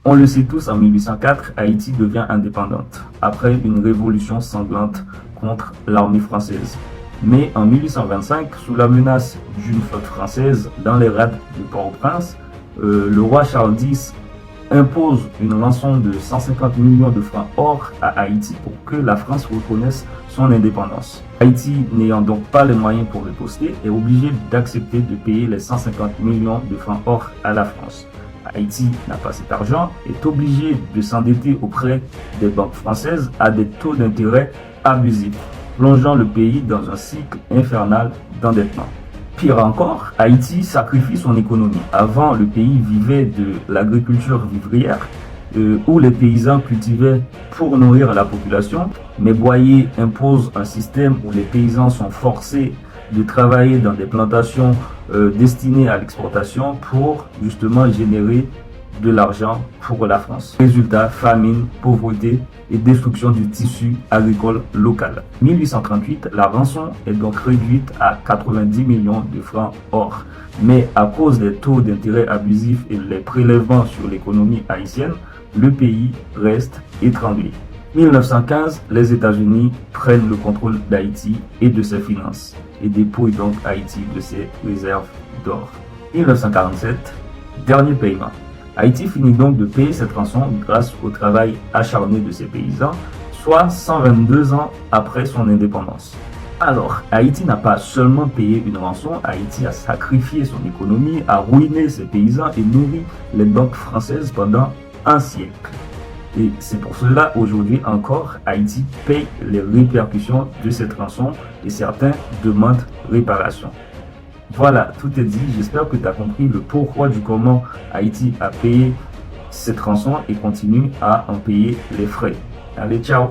On le sait tous, en 1804, Haïti devient indépendante, après une révolution sanglante contre l'armée française. Mais en 1825, sous la menace d'une flotte française dans les rades de Port-au-Prince, le roi Charles X impose une rançon de 150 millions de francs or à Haïti pour que la France reconnaisse son indépendance. Haïti, n'ayant donc pas les moyens pour riposter, est obligé d'accepter de payer les 150 millions de francs or à la France. Haïti n'a pas cet argent, est obligé de s'endetter auprès des banques françaises à des taux d'intérêt abusifs, plongeant le pays dans un cycle infernal d'endettement. Pire encore, Haïti sacrifie son économie. Avant, le pays vivait de l'agriculture vivrière, où les paysans cultivaient pour nourrir la population, mais Boyer impose un système où les paysans sont forcés de travailler dans des plantations destinées à l'exportation pour justement générer de l'argent pour la France. Résultat, famine, pauvreté et destruction du tissu agricole local. 1838, la rançon est donc réduite à 90 millions de francs or. Mais à cause des taux d'intérêt abusifs et les prélèvements sur l'économie haïtienne, le pays reste étranglé. 1915, les États-Unis prennent le contrôle d'Haïti et de ses finances et dépouillent donc Haïti de ses réserves d'or. 1947, dernier paiement. Haïti finit donc de payer cette rançon grâce au travail acharné de ses paysans, soit 122 ans après son indépendance. Alors, Haïti n'a pas seulement payé une rançon, Haïti a sacrifié son économie, a ruiné ses paysans et nourri les banques françaises pendant un siècle. Et c'est pour cela, aujourd'hui encore, Haïti paye les répercussions de cette rançon et certains demandent réparation. Voilà, tout est dit. J'espère que tu as compris le pourquoi du comment Haïti a payé cette rançon et continue à en payer les frais. Allez, ciao!